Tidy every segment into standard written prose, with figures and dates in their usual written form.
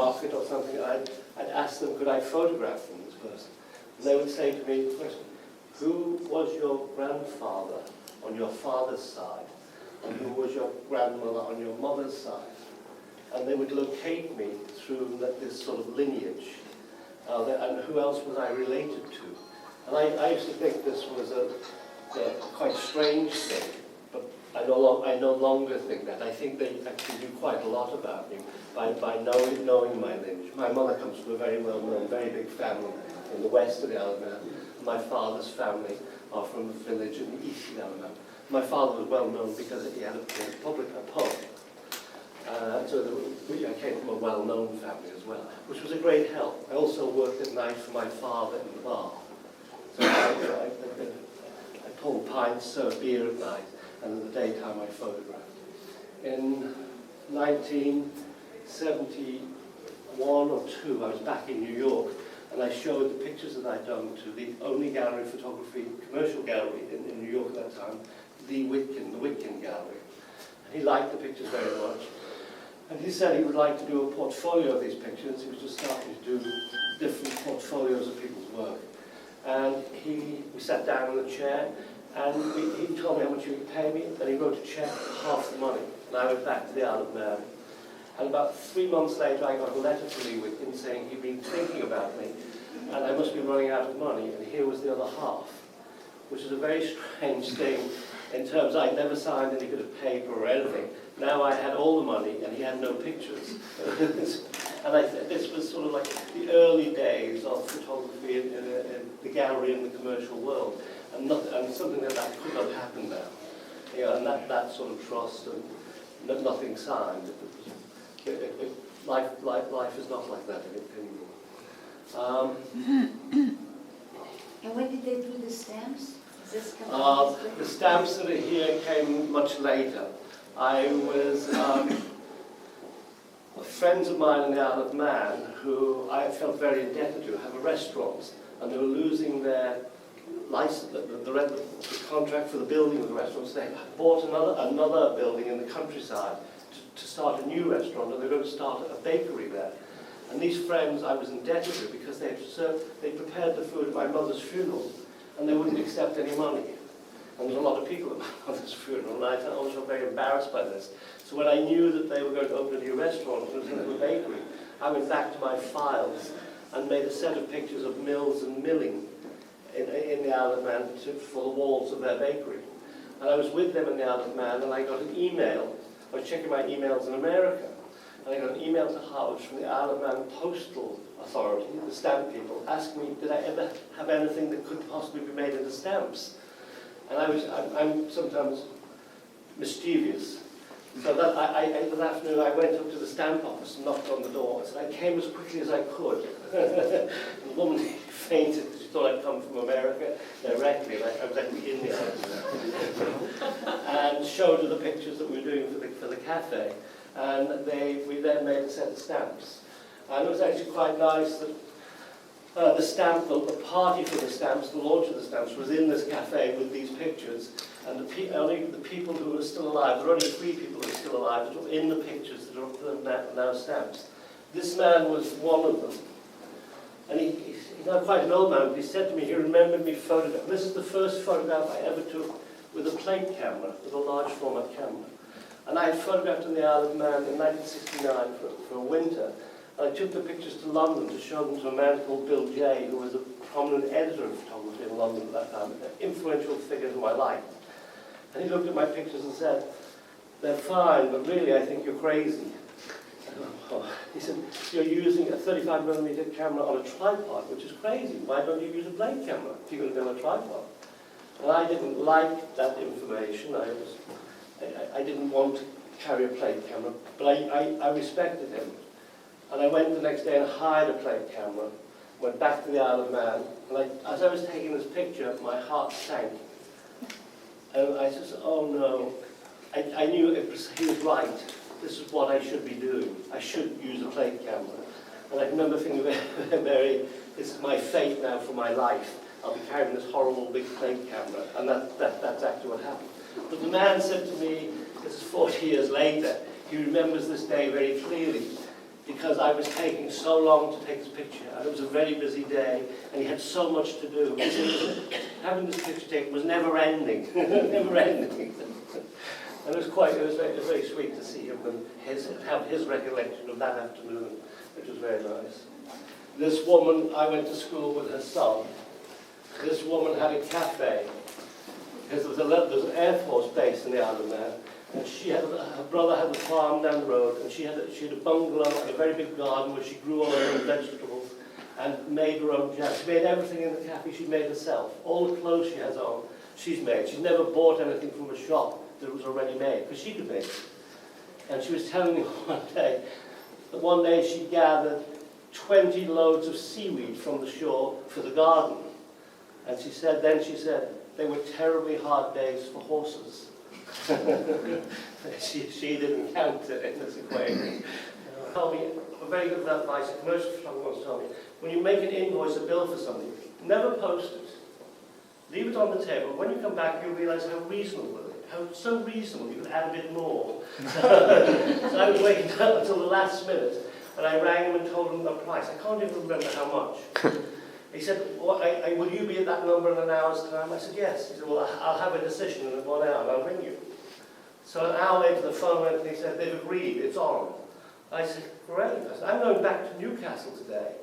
market or something, I'd ask them, could I photograph from this person? And they would say to me, who was your grandfather on your father's side? And who was your grandmother on your mother's side? And they would locate me through this sort of lineage. And who else was I related to? And I used to think this was a quite strange thing, but I no longer think that. I think they actually do quite a lot about me by knowing my lineage. My mother comes from a very well-known, very big family in the west of the Isle of Man. My father's family are from a village in the east of the Isle of Man. My father was well known because he had a pub. So I came from a well-known family as well, which was a great help. I also worked at night for my father in the bar. So I pulled pints, served beer at night, and in the daytime I photographed. In 1971 or 2, I was back in New York, and I showed the pictures that I'd done to the only gallery photography, commercial gallery in New York at that time, the Whitkin Gallery. And he liked the pictures very much. And he said he would like to do a portfolio of these pictures. He was just starting to do different portfolios of people's work. And we sat down in the chair, and he told me how much he would pay me, and he wrote a check for half the money. And I went back to the Isle of Man. And about 3 months later, I got a letter from Lee Whitkin saying he'd been thinking about me, and I must be running out of money, and here was the other half, which is a very strange thing in terms I'd never signed any bit of paper or anything. Now I had all the money, and he had no pictures. And this was sort of like the early days of photography in the gallery and the commercial world, and something that could not happen now. You know, and that sort of trust and nothing signed. Life is not like that anymore. And when did they do the stamps? Is this the stamps that are here came much later. I was friends of mine in the Isle of Man who I felt very indebted to have a restaurant, and they were losing their license, the contract for the building of the restaurant. So they bought another building in the countryside to start a new restaurant, and they were going to start a bakery there. And these friends I was indebted to because they prepared the food at my mother's funeral, and they wouldn't accept any money. And there was a lot of people at my mother's funeral, and I was very embarrassed by this. So when I knew that they were going to open a new restaurant and it was going to be a bakery, I went back to my files and made a set of pictures of mills and milling in the Isle of Man for the walls of their bakery. And I was with them in the Isle of Man, and I got an email. I was checking my emails in America, and I got an email to Harwich from the Isle of Man Postal Authority, the stamp people, asking me, did I ever have anything that could possibly be made into stamps? And I'm sometimes mischievous. So that that afternoon I went up to the stamp office and knocked on the door. So I came as quickly as I could. The woman fainted because she thought I'd come from America directly, and I was actually in the Isle. And showed her the pictures that we were doing for the cafe. And we then made a set of stamps. And it was actually quite nice that the party for the stamps, the launch of the stamps, was in this cafe with these pictures, and only the people who are still alive, there are only 3 people who are still alive that are in the pictures that are now stamps. This man was one of them, and he's now quite an old man, but he said to me, he remembered me photograph. This is the first photograph I ever took with a plate camera, with a large format camera. And I had photographed in the Isle of Man in 1969 for a winter. I took the pictures to London to show them to a man called Bill Jay, who was a prominent editor of photography in London at that time, an influential figure who I liked. And he looked at my pictures and said, they're fine, but really I think you're crazy. He said, you're using a 35mm camera on a tripod, which is crazy. Why don't you use a plate camera if you're going to be on a tripod? And I didn't like that information. I didn't want to carry a plate camera, but I respected him. And I went the next day and hired a plate camera, went back to the Isle of Man, and as I was taking this picture, my heart sank. And I said, oh no. I knew he was right. This is what I should be doing. I should use a plate camera. And I remember thinking, this is my fate now for my life. I'll be carrying this horrible big plate camera. And that's actually what happened. But the man said to me, this is 40 years later, he remembers this day very clearly. because I was taking so long to take this picture, and it was a very busy day, and he had so much to do. Having this picture taken was never ending, never ending. And it was very sweet to see him and have his recollection of that afternoon, which was very nice. This woman, I went to school with her son. This woman had a cafe, because there was an Air Force base in the island there, and her brother had a farm down the road, and she had a bungalow and a very big garden where she grew all her own vegetables and made her own jam. She made everything in the cafe she made herself. All the clothes she has on, she's made. She's never bought anything from a shop that was already made, because she could make it. And she was telling me one day she gathered 20 loads of seaweed from the shore for the garden. And she said, they were terribly hard days for horses. she didn't count it in this equation. Told me a very good advice, a commercial photographer once told me, when you make an invoice, a bill for something, never post it. Leave it on the table. When you come back, you'll realise how reasonable it is. How so reasonable, you can add a bit more. So I was waiting until the last minute, and I rang him and told him the price. I can't even remember how much. He said, will you be at that number in an hour's time? I said, yes. He said, well, I'll have a decision in 1 hour and I'll ring you. So an hour later the phone went and he said, they've agreed, it's on. I said, great. I said, I'm going back to Newcastle today.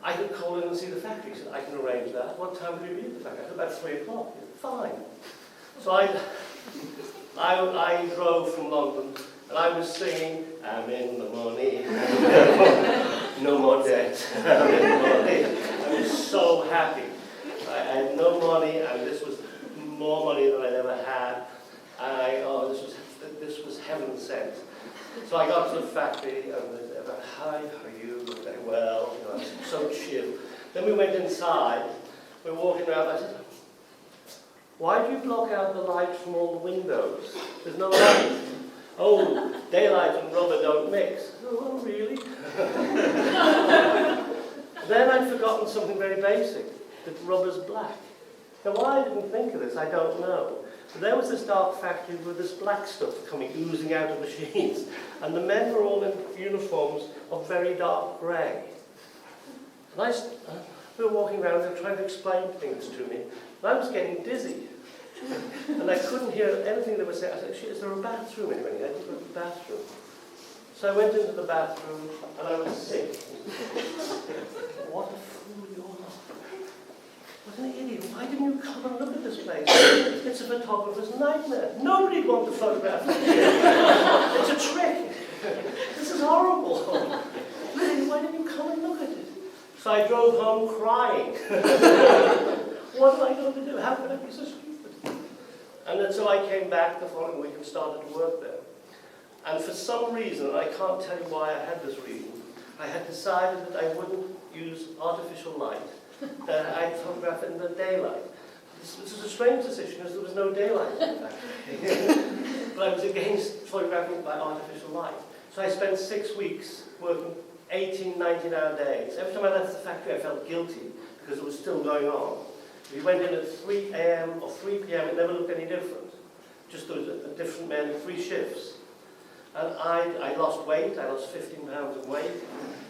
I could call in and see the factory. He said, I can arrange that. What time would you be at the factory? I said, about 3 o'clock. He said, fine. So I drove from London and I was singing, I'm in the money, no more debt, I'm in the money. I was so happy. I had no money, and this was more money than I'd ever had. And this was heaven sent. So I got to the factory, and they said, hi, how are you? Very well, so chill. Then we went inside, we were walking around, I said, why do you block out the light from all the windows? There's no light. Oh, daylight and rubber don't mix. Oh, really? Then I'd forgotten something very basic, that rubber's black. Now why I didn't think of this, I don't know. But there was this dark factory with this black stuff oozing out of machines, and the men were all in uniforms of very dark grey. And we were walking around, they were trying to explain things to me, and I was getting dizzy. And I couldn't hear anything they were saying. I said, is there a bathroom anywhere? I didn't go to the bathroom. So I went into the bathroom, and I was sick. What a fool you are. What an idiot. Why didn't you come and look at this place? It's a photographer's nightmare. Nobody wants to photograph it here. It's a trick. This is horrible. Really, why didn't you come and look at it? So I drove home crying. What am I going to do? How could I be so stupid? And then so I came back the following week and started to work there. And for some reason, and I can't tell you why I had this reason, I had decided that I wouldn't use artificial light. I'd photograph it in the daylight. This was a strange decision, as there was no daylight in the factory. But I was against photographing by artificial light. So I spent 6 weeks working 18, 19-hour days. Every time I left the factory, I felt guilty because it was still going on. If you went in at 3 a.m. or 3 p.m., it never looked any different. Just there was a different men in 3 shifts. And I lost weight, I lost 15 pounds of weight,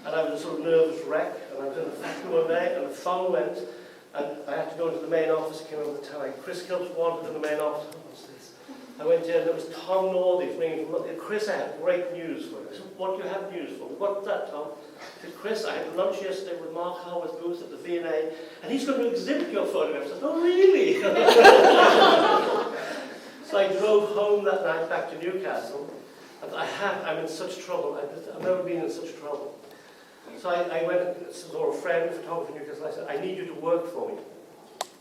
and I was a sort of nervous wreck, and I was in the factory one day, and the phone went, and I had to go into the main office. It came over the time. Chris Killip wanted in the main office. Oh, what's this? I went in, and it was Tom Nordy ringing from Chris, I have great news for you. I said, what do you have news for me? What's that, Tom? I said, Chris, I had lunch yesterday with Mark Howard's booth at the V&A, and he's going to exhibit your photographs. I said, oh, really? So I drove home that night back to Newcastle. And I'm in such trouble. I've never been in such trouble. So I went and saw a friend, a photographer in Newcastle, and I said, I need you to work for me.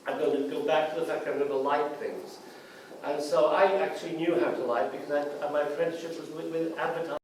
I'm going to go back to the factory, I'm going to light things. And so I actually knew how to light because my apprenticeship was with advertising.